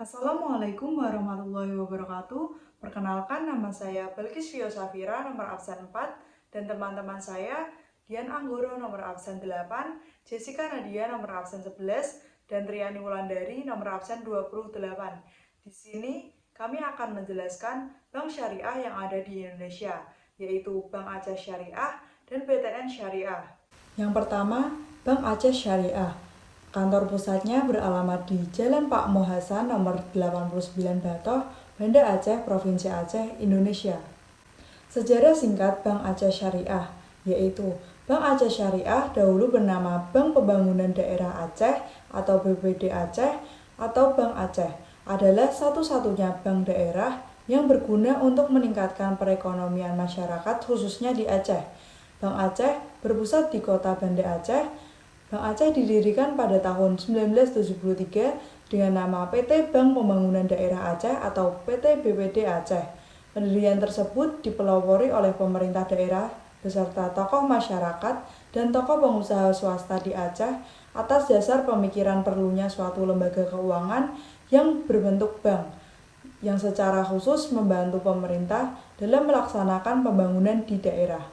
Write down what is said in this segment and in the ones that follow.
Assalamualaikum warahmatullahi wabarakatuh. Perkenalkan, nama saya Belkis Rio Safira, nomor absen 4, dan teman-teman saya Dian Anggoro, nomor absen 8, Jessica Nadia, nomor absen 11, dan Triani Wulandari, nomor absen 28. Di sini kami akan menjelaskan bank syariah yang ada di Indonesia, yaitu Bank Aceh Syariah dan BTN Syariah. Yang pertama, Bank Aceh Syariah. Kantor pusatnya beralamat di Jalan Pak Mohasan nomor 89 Batoh, Banda Aceh, Provinsi Aceh, Indonesia. Sejarah singkat Bank Aceh Syariah, yaitu Bank Aceh Syariah dahulu bernama Bank Pembangunan Daerah Aceh atau BPD Aceh atau Bank Aceh, adalah satu-satunya bank daerah yang berguna untuk meningkatkan perekonomian masyarakat khususnya di Aceh. Bank Aceh berpusat di kota Banda Aceh. Bank Aceh didirikan pada tahun 1973 dengan nama PT Bank Pembangunan Daerah Aceh atau PT BPD Aceh. Pendirian tersebut dipelopori oleh pemerintah daerah beserta tokoh masyarakat dan tokoh pengusaha swasta di Aceh atas dasar pemikiran perlunya suatu lembaga keuangan yang berbentuk bank, yang secara khusus membantu pemerintah dalam melaksanakan pembangunan di daerah.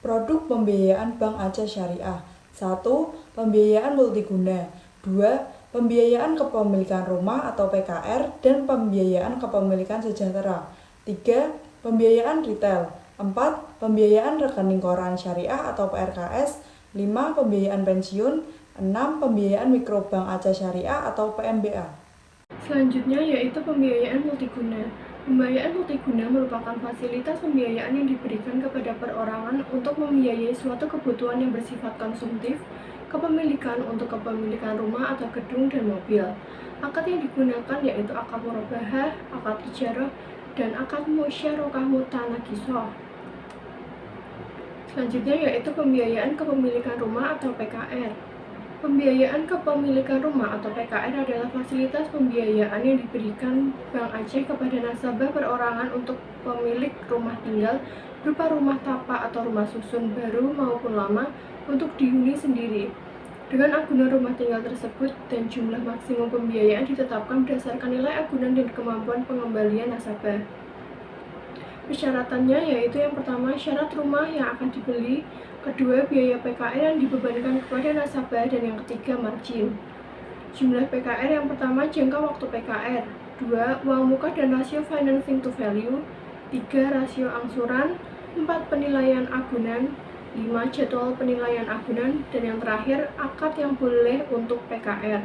Produk pembiayaan Bank Aceh Syariah. 1. Pembiayaan multiguna. 2. Pembiayaan kepemilikan rumah atau PKR dan pembiayaan kepemilikan sejahtera. 3. Pembiayaan retail. 4. Pembiayaan rekening koran syariah atau PRKS. 5. Pembiayaan pensiun. 6. Pembiayaan mikrobank Aceh Syariah atau PMBA. Selanjutnya yaitu pembiayaan multiguna. Pembiayaan multiguna merupakan fasilitas pembiayaan yang diberikan kepada perorangan untuk membiayai suatu kebutuhan yang bersifat konsumtif, kepemilikan untuk kepemilikan rumah atau gedung dan mobil. Akad yang digunakan yaitu akad murabahah, akad ijarah, dan akad musyarakah mutanakisoh. Selanjutnya yaitu pembiayaan kepemilikan rumah atau PKR. Pembiayaan kepemilikan rumah atau PKR adalah fasilitas pembiayaan yang diberikan Bank Aceh kepada nasabah perorangan untuk pemilik rumah tinggal berupa rumah tapak atau rumah susun baru maupun lama untuk dihuni sendiri. Dengan agunan rumah tinggal tersebut dan jumlah maksimum pembiayaan ditetapkan berdasarkan nilai agunan dan kemampuan pengembalian nasabah. Persyaratannya yaitu yang pertama, syarat rumah yang akan dibeli, kedua, biaya PKR yang dibebankan kepada nasabah, dan yang ketiga, margin. Jumlah PKR yang pertama, jangka waktu PKR, 2. Uang muka dan rasio financing to value, 3. Rasio angsuran, 4. Penilaian agunan, 5. Jadwal penilaian agunan, dan yang terakhir, akad yang boleh untuk PKR.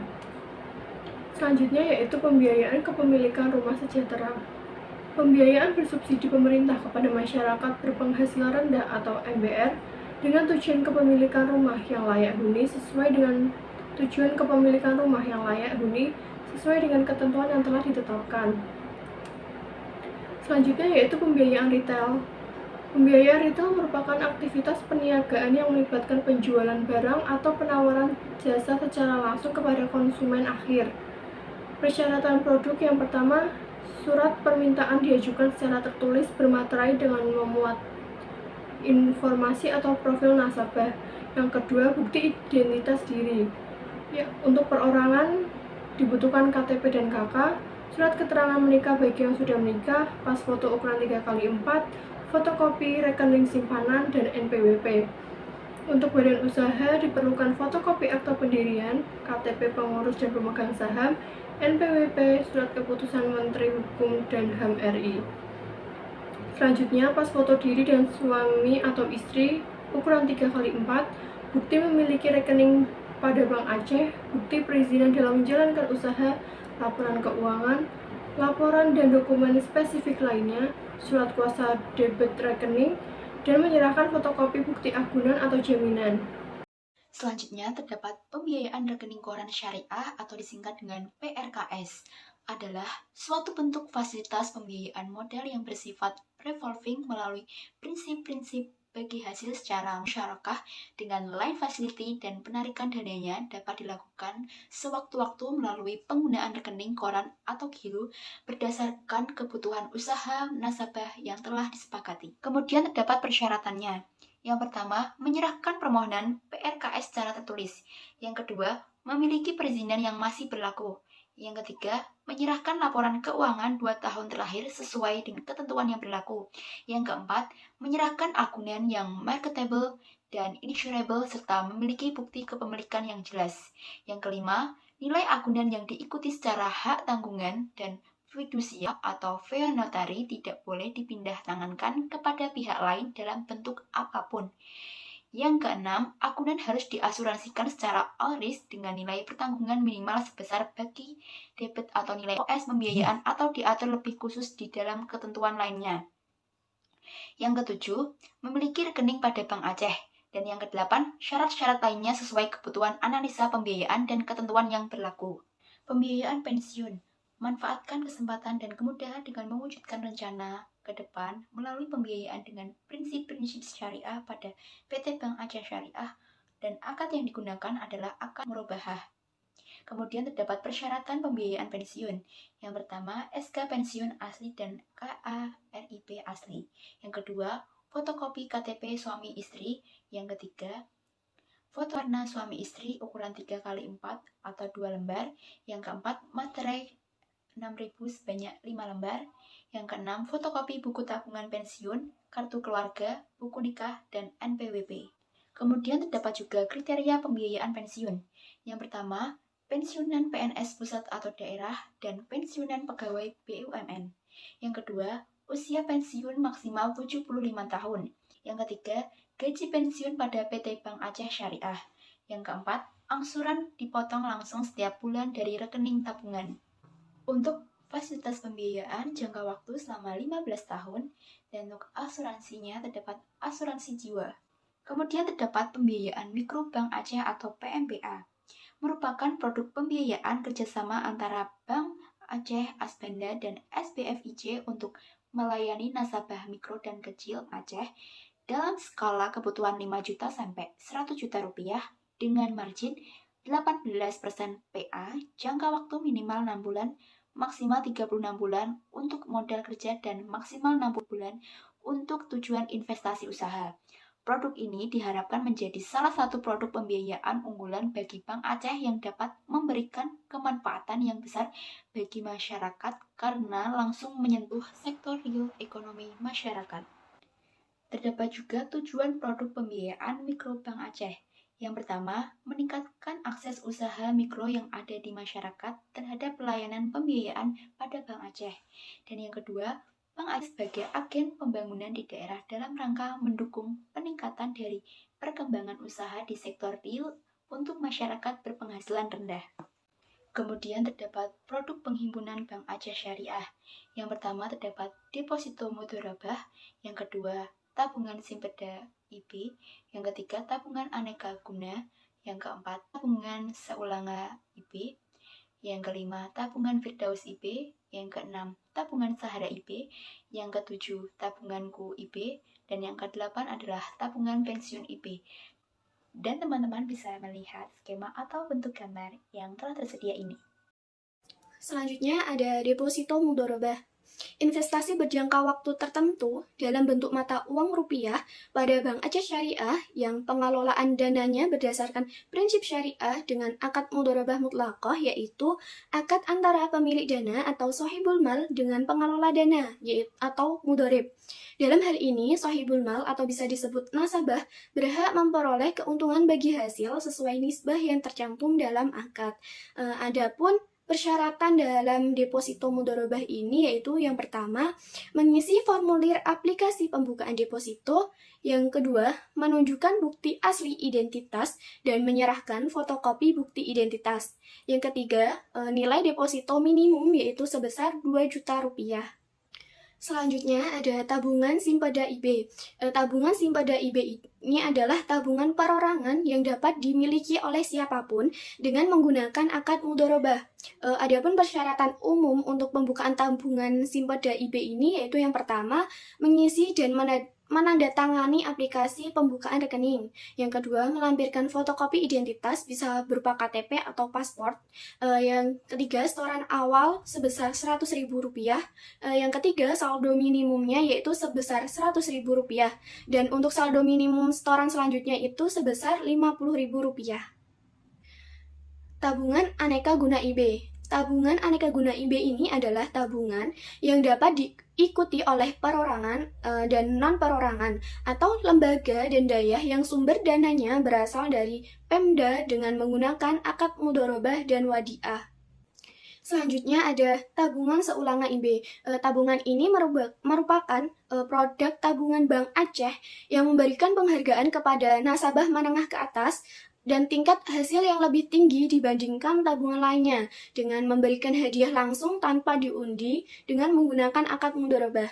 Selanjutnya yaitu pembiayaan kepemilikan rumah sejahtera. Pembiayaan bersubsidi pemerintah kepada masyarakat berpenghasilan rendah atau MBR dengan tujuan kepemilikan rumah yang layak huni sesuai dengan ketentuan yang telah ditetapkan. Selanjutnya yaitu pembiayaan retail. Pembiayaan retail merupakan aktivitas perniagaan yang melibatkan penjualan barang atau penawaran jasa secara langsung kepada konsumen akhir. Persyaratan produk yang pertama, surat permintaan diajukan secara tertulis bermaterai dengan memuat informasi atau profil nasabah. Yang kedua, bukti identitas diri. Untuk perorangan dibutuhkan KTP dan KK, surat keterangan menikah bagi yang sudah menikah, pas foto ukuran 3x4, fotokopi rekening simpanan, dan NPWP. Untuk badan usaha diperlukan fotokopi akta pendirian, KTP pengurus dan pemegang saham, NPWP, surat keputusan Menteri Hukum dan HAM RI. Selanjutnya, pas foto diri dan suami atau istri, ukuran 3x4, bukti memiliki rekening pada Bank Aceh, bukti perizinan dalam menjalankan usaha, laporan keuangan, laporan dan dokumen spesifik lainnya, surat kuasa debit rekening, dan menyerahkan fotokopi bukti agunan atau jaminan. Selanjutnya terdapat pembiayaan rekening koran syariah atau disingkat dengan PRKS adalah suatu bentuk fasilitas pembiayaan modal yang bersifat revolving melalui prinsip-prinsip bagi hasil secara musyarakah dengan line facility dan penarikan dananya dapat dilakukan sewaktu-waktu melalui penggunaan rekening koran atau giro berdasarkan kebutuhan usaha nasabah yang telah disepakati. Kemudian terdapat persyaratannya. Yang pertama, menyerahkan permohonan PRKS secara tertulis. Yang kedua, memiliki perizinan yang masih berlaku. Yang ketiga, menyerahkan laporan keuangan 2 tahun terakhir sesuai dengan ketentuan yang berlaku. Yang keempat, menyerahkan agunan yang marketable dan insurable serta memiliki bukti kepemilikan yang jelas. Yang kelima, nilai agunan yang diikuti secara hak tanggungan dan fidusia atau fee notari tidak boleh dipindah tangankan kepada pihak lain dalam bentuk apapun. Yang keenam, agunan harus diasuransikan secara all risk dengan nilai pertanggungan minimal sebesar bagi debit atau nilai OS pembiayaan atau diatur lebih khusus di dalam ketentuan lainnya. Yang ketujuh, memiliki rekening pada Bank Aceh. Dan yang kedelapan, syarat-syarat lainnya sesuai kebutuhan analisa pembiayaan dan ketentuan yang berlaku. Pembiayaan pensiun. Manfaatkan kesempatan dan kemudahan dengan mewujudkan rencana ke depan melalui pembiayaan dengan prinsip-prinsip syariah pada PT Bank Aceh Syariah dan akad yang digunakan adalah akad murabahah. Kemudian terdapat persyaratan pembiayaan pensiun. Yang pertama, SK pensiun asli dan KARIP asli. Yang kedua, fotokopi KTP suami istri. Yang ketiga, foto warna suami istri ukuran 3x4 atau 2 lembar. Yang keempat, materai 6.000 sebanyak 5 lembar. Yang keenam, fotokopi buku tabungan pensiun, kartu keluarga, buku nikah, dan NPWP. Kemudian terdapat juga kriteria pembiayaan pensiun. Yang pertama, pensiunan PNS pusat atau daerah dan pensiunan pegawai BUMN. Yang kedua, usia pensiun maksimal 75 tahun. Yang ketiga, gaji pensiun pada PT Bank Aceh Syariah. Yang keempat, angsuran dipotong langsung setiap bulan dari rekening tabungan. Untuk fasilitas pembiayaan jangka waktu selama 15 tahun dan untuk asuransinya terdapat asuransi jiwa. Kemudian terdapat pembiayaan mikro Bank Aceh atau PMBA. Merupakan produk pembiayaan kerjasama antara Bank Aceh Asbanda dan SBFIJ untuk melayani nasabah mikro dan kecil Aceh dalam skala kebutuhan 5 juta sampai 100 juta rupiah dengan margin 18% PA, jangka waktu minimal 6 bulan, maksimal 36 bulan untuk modal kerja dan maksimal 60 bulan untuk tujuan investasi usaha. Produk ini diharapkan menjadi salah satu produk pembiayaan unggulan bagi Bank Aceh yang dapat memberikan kemanfaatan yang besar bagi masyarakat karena langsung menyentuh sektor real ekonomi masyarakat. Terdapat juga tujuan produk pembiayaan mikro Bank Aceh. Yang pertama, meningkatkan akses usaha mikro yang ada di masyarakat terhadap pelayanan pembiayaan pada Bank Aceh. Dan yang kedua, Bank Aceh sebagai agen pembangunan di daerah dalam rangka mendukung peningkatan dari perkembangan usaha di sektor real untuk masyarakat berpenghasilan rendah. Kemudian terdapat produk penghimpunan Bank Aceh Syariah. Yang pertama terdapat deposito mudharabah, yang kedua tabungan simpeda IB, yang ketiga tabungan aneka guna, yang keempat tabungan seulanga IB, yang kelima tabungan Firdaus IB, yang keenam tabungan Sahara IB, yang ketujuh tabunganku IB, dan yang kedelapan adalah tabungan pensiun IB. Dan teman-teman bisa melihat skema atau bentuk gambar yang telah tersedia ini. Selanjutnya ada deposito mudharabah. Investasi berjangka waktu tertentu dalam bentuk mata uang rupiah pada Bank Aceh Syariah yang pengelolaan dananya berdasarkan prinsip syariah dengan akad mudharabah mutlaqah, yaitu akad antara pemilik dana atau sahibul mal dengan pengelola dana yaitu atau mudharib. Dalam hal ini, sahibul mal atau bisa disebut nasabah berhak memperoleh keuntungan bagi hasil sesuai nisbah yang tercantum dalam akad. Adapun persyaratan dalam deposito mudharabah ini yaitu yang pertama, mengisi formulir aplikasi pembukaan deposito, yang kedua, menunjukkan bukti asli identitas dan menyerahkan fotokopi bukti identitas. Yang ketiga, nilai deposito minimum yaitu sebesar 2 juta rupiah. Selanjutnya ada tabungan simpada IB. Tabungan simpada IB ini adalah tabungan perorangan yang dapat dimiliki oleh siapapun dengan menggunakan akad mudharabah. Adapun persyaratan umum untuk pembukaan tabungan simpada IB ini yaitu yang pertama, mengisi dan menandatangani aplikasi pembukaan rekening. Yang kedua, melampirkan fotokopi identitas bisa berupa KTP atau paspor. Yang ketiga, setoran awal sebesar Rp100.000. Yang ketiga, saldo minimumnya yaitu sebesar Rp100.000. Dan untuk saldo minimum setoran selanjutnya itu sebesar Rp50.000. Tabungan aneka guna IB. Tabungan aneka guna IB ini adalah tabungan yang dapat diikuti oleh perorangan dan non-perorangan atau lembaga dan dayah yang sumber dananya berasal dari Pemda dengan menggunakan akad mudharabah dan wadiah. Selanjutnya ada tabungan seulangan IB. Tabungan ini merupakan produk tabungan Bank Aceh yang memberikan penghargaan kepada nasabah menengah ke atas dan tingkat hasil yang lebih tinggi dibandingkan tabungan lainnya dengan memberikan hadiah langsung tanpa diundi dengan menggunakan akad mudharabah.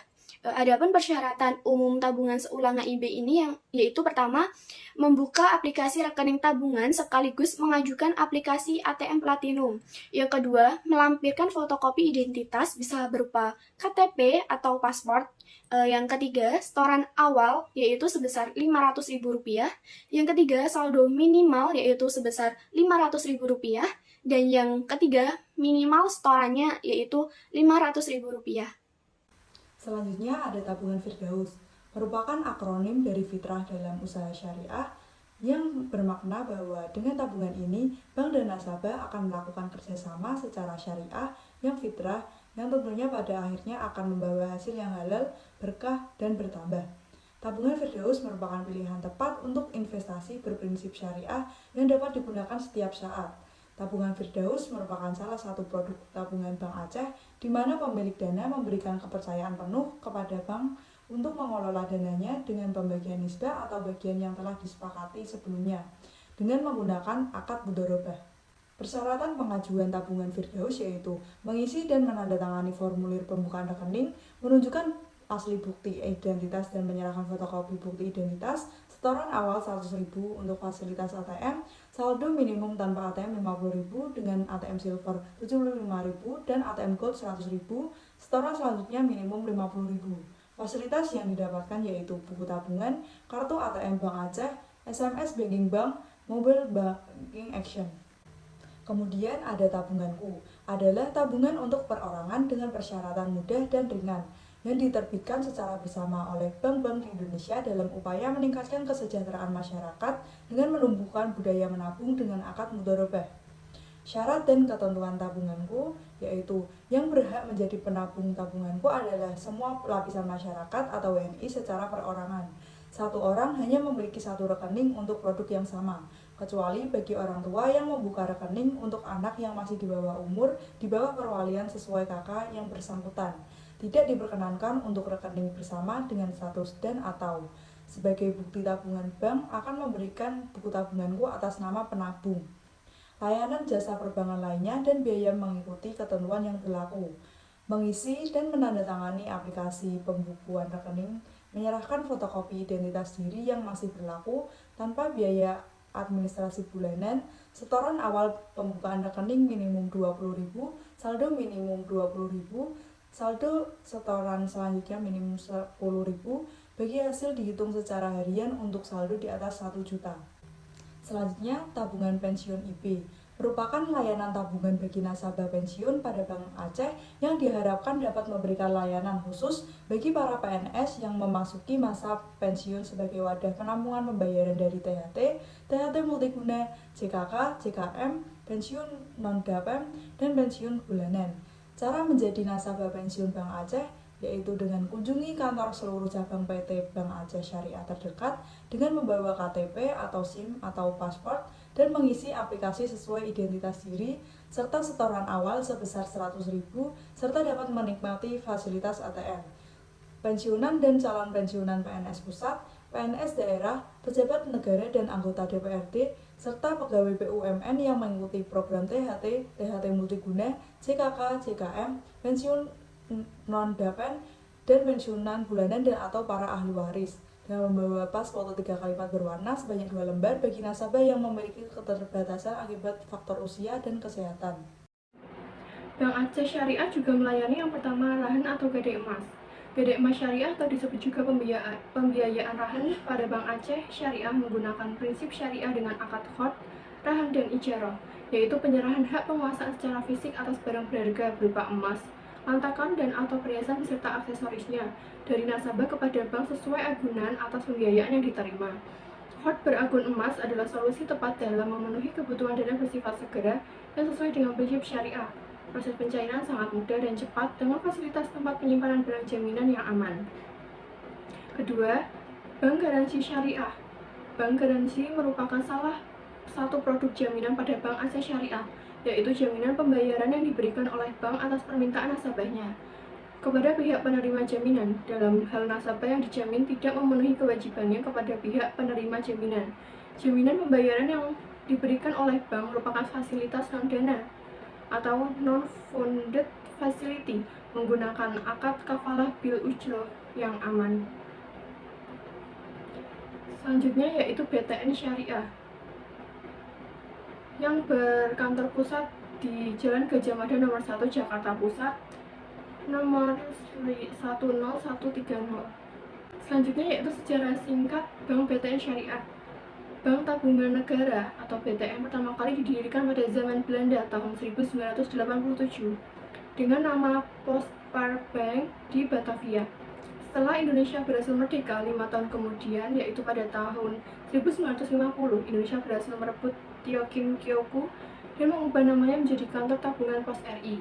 Adapun persyaratan umum tabungan seulangan IB ini yaitu pertama, membuka aplikasi rekening tabungan sekaligus mengajukan aplikasi ATM Platinum. Yang kedua, melampirkan fotokopi identitas bisa berupa KTP atau paspor. Yang ketiga, setoran awal yaitu sebesar Rp500.000. Yang ketiga, saldo minimal yaitu sebesar Rp500.000. Dan yang ketiga, minimal setorannya yaitu Rp500.000. Selanjutnya ada tabungan Firdaus, merupakan akronim dari fitrah dalam usaha syariah yang bermakna bahwa dengan tabungan ini, bank dan nasabah akan melakukan kerjasama secara syariah yang fitrah yang tentunya pada akhirnya akan membawa hasil yang halal, berkah, dan bertambah. Tabungan Firdaus merupakan pilihan tepat untuk investasi berprinsip syariah yang dapat digunakan setiap saat. Tabungan Firdaus merupakan salah satu produk tabungan Bank Aceh di mana pemilik dana memberikan kepercayaan penuh kepada bank untuk mengelola dananya dengan pembagian nisbah atau bagian yang telah disepakati sebelumnya dengan menggunakan akad mudharabah. Persyaratan pengajuan tabungan Firdaus yaitu mengisi dan menandatangani formulir pembukaan rekening, menunjukkan asli bukti identitas dan menyerahkan fotokopi bukti identitas, setoran awal Rp100.000 untuk fasilitas ATM, saldo minimum tanpa ATM Rp50.000 dengan ATM Silver Rp75.000 dan ATM Gold Rp100.000, setoran selanjutnya minimum Rp50.000. Fasilitas yang didapatkan yaitu buku tabungan, kartu ATM Bank Aceh, SMS Banking Bank, Mobile Banking Action. Kemudian ada tabunganku, adalah tabungan untuk perorangan dengan persyaratan mudah dan ringan yang diterbitkan secara bersama oleh bank-bank di Indonesia dalam upaya meningkatkan kesejahteraan masyarakat dengan menumbuhkan budaya menabung dengan akad mudharabah. Syarat dan ketentuan tabunganku yaitu yang berhak menjadi penabung tabunganku adalah semua lapisan masyarakat atau WNI secara perorangan. Satu orang hanya memiliki satu rekening untuk produk yang sama, kecuali bagi orang tua yang membuka rekening untuk anak yang masih di bawah umur, di bawah perwalian sesuai kakak yang bersangkutan. Tidak diperkenankan untuk rekening bersama dengan status dan atau. Sebagai bukti tabungan bank akan memberikan buku tabunganku atas nama penabung. Layanan jasa perbankan lainnya dan biaya mengikuti ketentuan yang berlaku. Mengisi dan menandatangani aplikasi pembukuan rekening, menyerahkan fotokopi identitas diri yang masih berlaku tanpa biaya administrasi bulanan, setoran awal pembukaan rekening minimum Rp20.000, saldo minimum Rp20.000, saldo setoran selanjutnya minimum Rp10.000, bagi hasil dihitung secara harian untuk saldo di atas 1 juta. Selanjutnya, tabungan pensiun IB merupakan layanan tabungan bagi nasabah pensiun pada Bank Aceh yang diharapkan dapat memberikan layanan khusus bagi para PNS yang memasuki masa pensiun sebagai wadah penampungan pembayaran dari THT, THT multiguna, JKK, JKM, pensiun non-DAPM, dan pensiun bulanan. Cara menjadi nasabah pensiun Bank Aceh yaitu dengan kunjungi kantor seluruh cabang PT Bank Aceh Syariah terdekat dengan membawa KTP atau SIM atau paspor dan mengisi aplikasi sesuai identitas diri serta setoran awal sebesar Rp100.000 serta dapat menikmati fasilitas ATM. Pensiunan dan calon pensiunan PNS pusat, PNS daerah, pejabat negara dan anggota DPRD serta pegawai BUMN yang mengikuti program THT, THT multiguna, JKK, JKM, pensiun non-DAPN, dan pensiunan bulanan dan atau para ahli waris dengan membawa pas foto 3x4 berwarna sebanyak 2 lembar bagi nasabah yang memiliki keterbatasan akibat faktor usia dan kesehatan. Bank Aceh Syariah juga melayani yang pertama rahan atau gadai emas. Gadai emas syariah atau disebut juga pembiayaan rahan pada Bank Aceh Syariah menggunakan prinsip syariah dengan akad khot, rahan dan ijarah, yaitu penyerahan hak penguasaan secara fisik atas barang berharga berupa emas, lantakan dan atau perhiasan beserta aksesorisnya dari nasabah kepada bank sesuai agunan atas pembiayaan yang diterima. Khot beragun emas adalah solusi tepat dalam memenuhi kebutuhan dana bersifat segera dan sesuai dengan prinsip syariah. Proses pencairan sangat mudah dan cepat dengan fasilitas tempat penyimpanan barang jaminan yang aman. Kedua, bank garansi syariah. Bank garansi merupakan salah satu produk jaminan pada bank aset syariah, yaitu jaminan pembayaran yang diberikan oleh bank atas permintaan nasabahnya kepada pihak penerima jaminan dalam hal nasabah yang dijamin tidak memenuhi kewajibannya kepada pihak penerima jaminan. Jaminan pembayaran yang diberikan oleh bank merupakan fasilitas non-dana atau non-funded facility menggunakan akad kafalah bil ujroh yang aman. Selanjutnya yaitu BTN Syariah yang berkantor pusat di Jalan Gajah Mada nomor 1 Jakarta Pusat nomor 10130. Selanjutnya yaitu sejarah singkat Bank BTN Syariah. Bank Tabungan Negara atau BTN pertama kali didirikan pada zaman Belanda tahun 1987 dengan nama Postparbank di Batavia. Setelah Indonesia berhasil merdeka 5 tahun kemudian, yaitu pada tahun 1950, Indonesia berhasil merebut Kyoku dan mengubah namanya menjadi Kantor Tabungan Pos RI.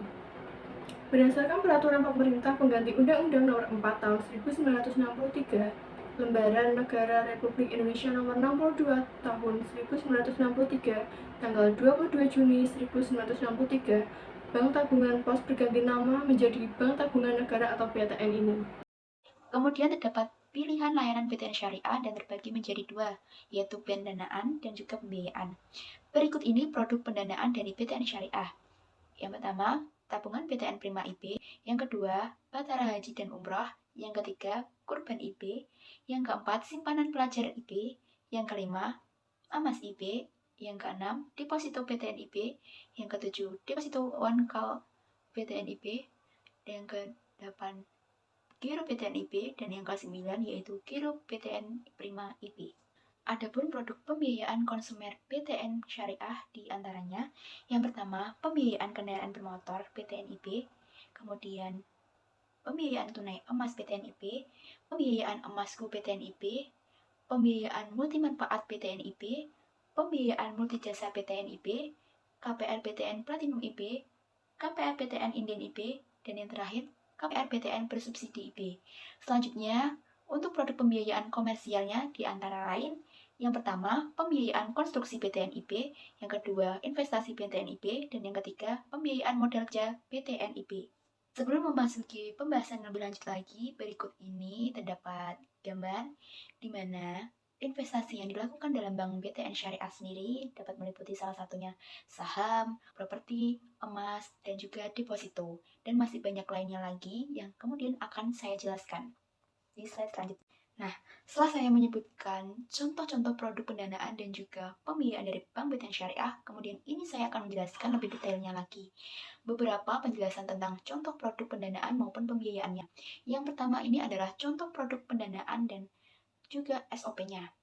Berdasarkan peraturan pemerintah pengganti Undang-Undang Nomor 4 Tahun 1963, Lembaran Negara Republik Indonesia Nomor 62 Tahun 1963, tanggal 22 Juni 1963, Bank Tabungan Pos berganti nama menjadi Bank Tabungan Negara atau BTN ini. Kemudian terdapat pilihan layanan BTN Syariah dan terbagi menjadi dua, yaitu pendanaan dan juga pembiayaan. Berikut ini produk pendanaan dari BTN Syariah. Yang pertama, tabungan BTN Prima IP. Yang kedua, Batara Haji dan Umroh. Yang ketiga, Kurban IP. Yang keempat, simpanan pelajar IP. Yang kelima, Amas IP. Yang keenam, deposito BTN IP. Yang ketujuh, deposito one call BTN IP. Dan yang kedelapan, Giro BTN IP, dan yang ke-9 yaitu Giro BTN Prima IP. Adapun produk pembiayaan konsumer BTN Syariah di antaranya, yang pertama pembiayaan kendaraan bermotor BTN IP, kemudian pembiayaan tunai emas BTN IP, pembiayaan emasku BTN IP, pembiayaan multimanfaat BTN IP, pembiayaan multijasa BTN IP, KPR BTN Platinum IP, KPR BTN Indian IP, dan yang terakhir KPR BTN bersubsidi IP. Selanjutnya, untuk produk pembiayaan komersialnya di antara lain, yang pertama, pembiayaan konstruksi BTN IP, yang kedua, investasi BTN IP, dan yang ketiga, pembiayaan modal kerja BTN IP. Sebelum memasuki pembahasan lebih lanjut lagi, berikut ini terdapat gambar di mana investasi yang dilakukan dalam Bank BTN Syariah sendiri dapat meliputi salah satunya saham, properti, emas, dan juga deposito. Dan masih banyak lainnya lagi yang kemudian akan saya jelaskan di slide selanjutnya. Nah, setelah saya menyebutkan contoh-contoh produk pendanaan dan juga pembiayaan dari Bank BTN Syariah, kemudian ini saya akan menjelaskan lebih detailnya lagi beberapa penjelasan tentang contoh produk pendanaan maupun pembiayaannya. Yang pertama ini adalah contoh produk pendanaan dan juga SOP-nya.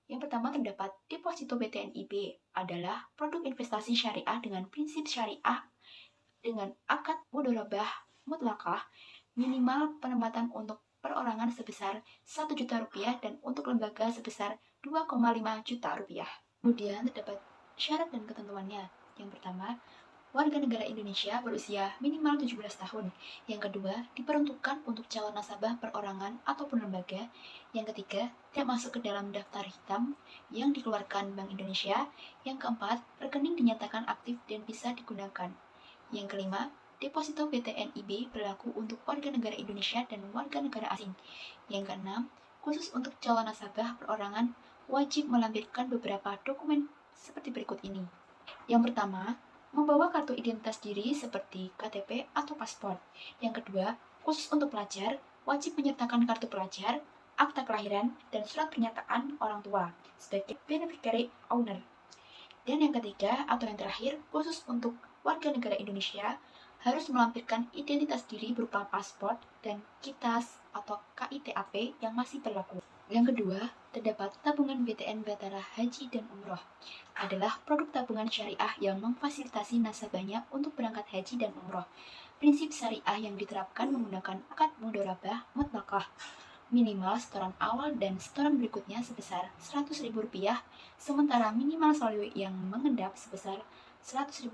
Yang pertama terdapat deposito BTN IP adalah produk investasi syariah dengan prinsip syariah dengan akad mudharabah mutlakah, minimal penempatan untuk perorangan sebesar 1 juta rupiah dan untuk lembaga sebesar 2,5 juta rupiah. Kemudian terdapat syarat dan ketentuannya. Yang pertama, warga negara Indonesia berusia minimal 17 tahun. Yang kedua, diperuntukkan untuk calon nasabah perorangan ataupun lembaga. Yang ketiga, tidak masuk ke dalam daftar hitam yang dikeluarkan Bank Indonesia. Yang keempat, rekening dinyatakan aktif dan bisa digunakan. Yang kelima, deposito BTN IB berlaku untuk warga negara Indonesia dan warga negara asing. Yang keenam, khusus untuk calon nasabah perorangan wajib melampirkan beberapa dokumen seperti berikut ini. Yang pertama, membawa kartu identitas diri seperti KTP atau paspor. Yang kedua, khusus untuk pelajar, wajib menyertakan kartu pelajar, akta kelahiran, dan surat pernyataan orang tua sebagai beneficiary owner. Dan yang ketiga atau yang terakhir, khusus untuk warga negara Indonesia, harus melampirkan identitas diri berupa paspor dan KITAS atau KITAP yang masih berlaku. Yang kedua, terdapat tabungan BTN Batara Haji dan Umroh. Adalah produk tabungan syariah yang memfasilitasi nasabahnya untuk berangkat haji dan umroh. Prinsip syariah yang diterapkan menggunakan akad mudharabah mutlakah. Minimal setoran awal dan setoran berikutnya sebesar Rp100.000, sementara minimal saldo yang mengendap sebesar Rp100.000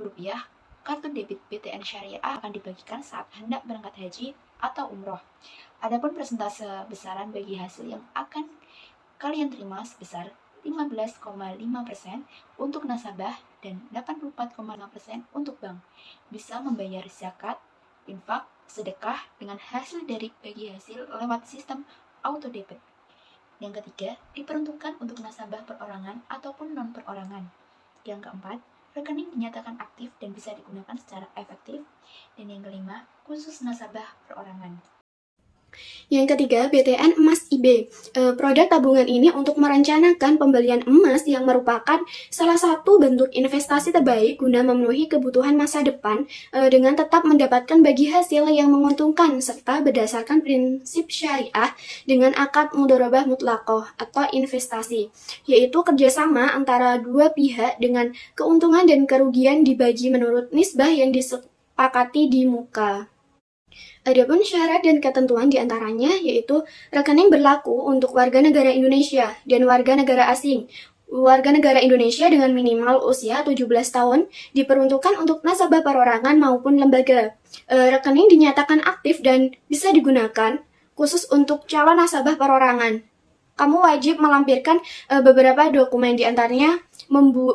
kartu debit BTN Syariah akan dibagikan saat hendak berangkat haji atau umroh. Adapun persentase besaran bagi hasil yang akan kalian terima sebesar 15,5% untuk nasabah dan 84,5% untuk bank. Bisa membayar zakat, infak, sedekah dengan hasil dari bagi hasil lewat sistem auto debit. Yang ketiga, diperuntukkan untuk nasabah perorangan ataupun non-perorangan. Yang keempat, rekening dinyatakan aktif dan bisa digunakan secara efektif. Dan yang kelima, khusus nasabah perorangan. Yang ketiga, BTN Emas IB. Produk tabungan ini untuk merencanakan pembelian emas yang merupakan salah satu bentuk investasi terbaik guna memenuhi kebutuhan masa depan dengan tetap mendapatkan bagi hasil yang menguntungkan serta berdasarkan prinsip syariah dengan akad mudharabah mutlaqoh atau investasi, yaitu kerjasama antara dua pihak dengan keuntungan dan kerugian dibagi menurut nisbah yang disepakati di muka. Adapun syarat dan ketentuan diantaranya yaitu rekening berlaku untuk warga negara Indonesia dan warga negara asing. Warga negara Indonesia dengan minimal usia 17 tahun diperuntukkan untuk nasabah perorangan maupun lembaga. Rekening dinyatakan aktif dan bisa digunakan khusus untuk calon nasabah perorangan. Kamu wajib melampirkan beberapa dokumen diantaranya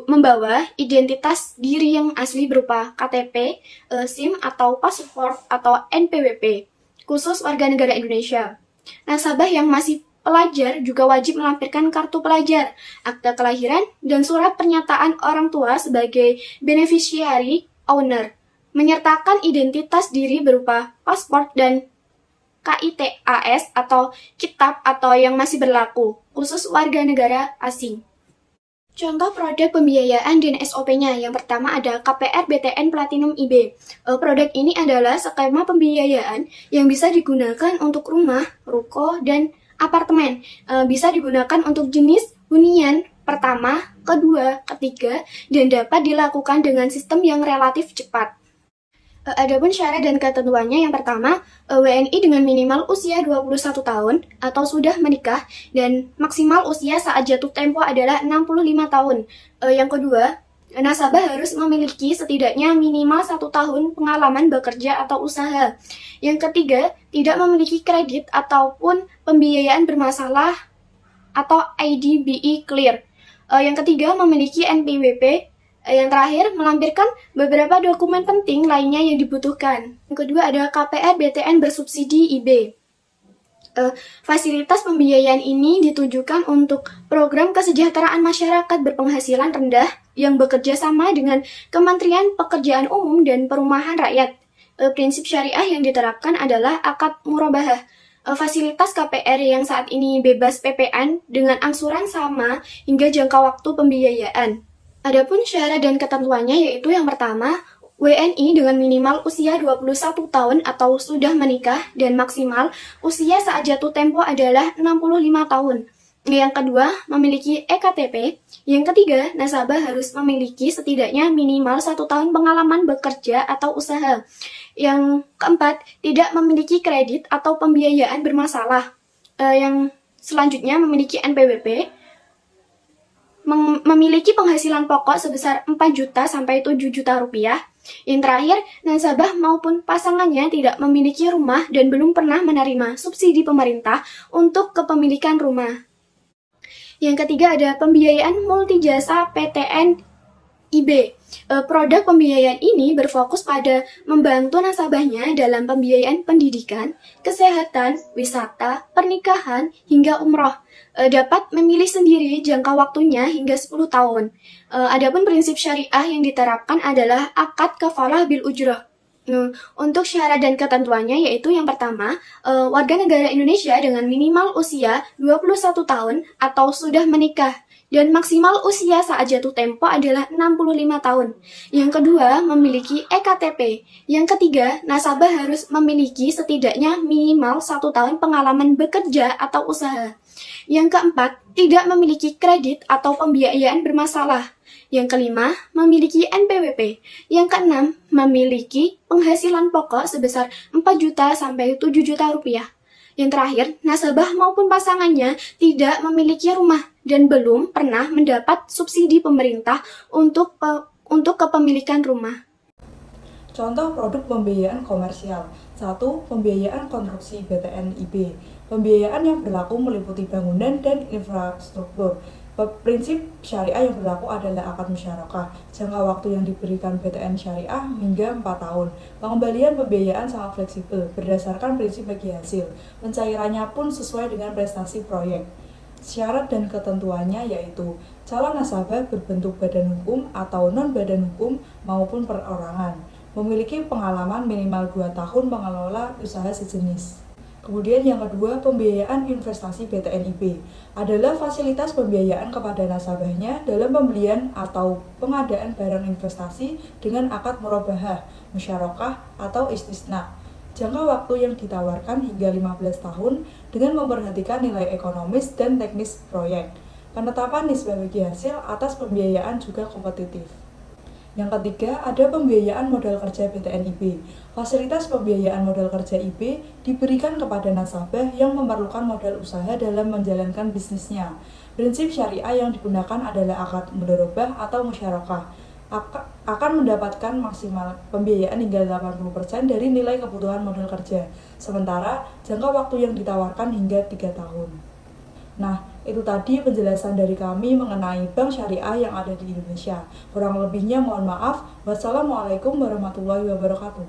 membawa identitas diri yang asli berupa KTP, SIM atau paspor atau NPWP, khusus warga negara Indonesia. Nasabah yang masih pelajar juga wajib melampirkan kartu pelajar, akta kelahiran, dan surat pernyataan orang tua sebagai beneficiary owner, menyertakan identitas diri berupa paspor dan KITAS atau kitab atau yang masih berlaku, khusus warga negara asing. Contoh produk pembiayaan dan SOP-nya. Yang pertama ada KPR BTN Platinum IB. Produk ini adalah skema pembiayaan yang bisa digunakan untuk rumah, ruko, dan apartemen. Bisa digunakan untuk jenis hunian pertama, kedua, ketiga, dan dapat dilakukan dengan sistem yang relatif cepat. Adapun syarat dan ketentuannya yang pertama, WNI dengan minimal usia 21 tahun atau sudah menikah dan maksimal usia saat jatuh tempo adalah 65 tahun. Yang kedua, nasabah harus memiliki setidaknya minimal 1 tahun pengalaman bekerja atau usaha. Yang ketiga, tidak memiliki kredit ataupun pembiayaan bermasalah atau IDBI clear. Yang ketiga, memiliki NPWP. Yang terakhir, melampirkan beberapa dokumen penting lainnya yang dibutuhkan. Yang kedua ada KPR BTN bersubsidi IB. Fasilitas pembiayaan ini ditujukan untuk program kesejahteraan masyarakat berpenghasilan rendah yang bekerja sama dengan Kementerian Pekerjaan Umum dan Perumahan Rakyat. Prinsip syariah yang diterapkan adalah akad murabahah. Fasilitas KPR yang saat ini bebas PPN dengan angsuran sama hingga jangka waktu pembiayaan. Adapun syarat dan ketentuannya yaitu yang pertama, WNI dengan minimal usia 21 tahun atau sudah menikah dan maksimal usia saat jatuh tempo adalah 65 tahun. Yang kedua, memiliki EKTP. Yang ketiga, nasabah harus memiliki setidaknya minimal 1 tahun pengalaman bekerja atau usaha. Yang keempat, tidak memiliki kredit atau pembiayaan bermasalah. Yang selanjutnya, memiliki NPWP. Memiliki penghasilan pokok sebesar 4 juta sampai 7 juta rupiah. Yang terakhir, nasabah maupun pasangannya tidak memiliki rumah dan belum pernah menerima subsidi pemerintah untuk kepemilikan rumah. Yang ketiga ada pembiayaan multijasa PTN IB. Produk pembiayaan ini berfokus pada membantu nasabahnya dalam pembiayaan pendidikan, kesehatan, wisata, pernikahan, hingga umroh. Dapat memilih sendiri jangka waktunya hingga 10 tahun. Adapun prinsip syariah yang diterapkan adalah akad kafalah bil ujrah. Untuk syarat dan ketentuannya yaitu yang pertama, warga negara Indonesia dengan minimal usia 21 tahun atau sudah menikah dan maksimal usia saat jatuh tempo adalah 65 tahun. Yang kedua, memiliki EKTP. Yang ketiga, nasabah harus memiliki setidaknya minimal 1 tahun pengalaman bekerja atau usaha. Yang keempat, tidak memiliki kredit atau pembiayaan bermasalah. Yang kelima, memiliki NPWP. Yang keenam, memiliki penghasilan pokok sebesar 4 juta sampai 7 juta rupiah. Yang terakhir, nasabah maupun pasangannya tidak memiliki rumah dan belum pernah mendapat subsidi pemerintah untuk kepemilikan rumah. Contoh produk pembiayaan komersial. 1. Pembiayaan konstruksi BTN-IB. Pembiayaan yang berlaku meliputi bangunan dan infrastruktur. Prinsip syariah yang berlaku adalah akad musyarakah. Jangka waktu yang diberikan BTN syariah hingga 4 tahun. Pengembalian pembiayaan sangat fleksibel berdasarkan prinsip bagi hasil. Pencairannya pun sesuai dengan prestasi proyek. Syarat dan ketentuannya yaitu calon nasabah berbentuk badan hukum atau non-badan hukum maupun perorangan. Memiliki pengalaman minimal 2 tahun mengelola usaha sejenis. Kemudian yang kedua, pembiayaan investasi BTN-IB adalah fasilitas pembiayaan kepada nasabahnya dalam pembelian atau pengadaan barang investasi dengan akad murabahah, musyarakah, atau istisna. Jangka waktu yang ditawarkan hingga 15 tahun dengan memperhatikan nilai ekonomis dan teknis proyek. Penetapan nisbah bagi hasil atas pembiayaan juga kompetitif. Yang ketiga, ada pembiayaan modal kerja BTN-IB. Fasilitas pembiayaan modal kerja IB diberikan kepada nasabah yang memerlukan modal usaha dalam menjalankan bisnisnya. Prinsip syariah yang digunakan adalah akad mudharabah atau musyarakah. Akan mendapatkan maksimal pembiayaan hingga 80% dari nilai kebutuhan modal kerja. Sementara jangka waktu yang ditawarkan hingga 3 tahun. Nah, itu tadi penjelasan dari kami mengenai bank syariah yang ada di Indonesia. Kurang lebihnya mohon maaf. Wassalamualaikum warahmatullahi wabarakatuh.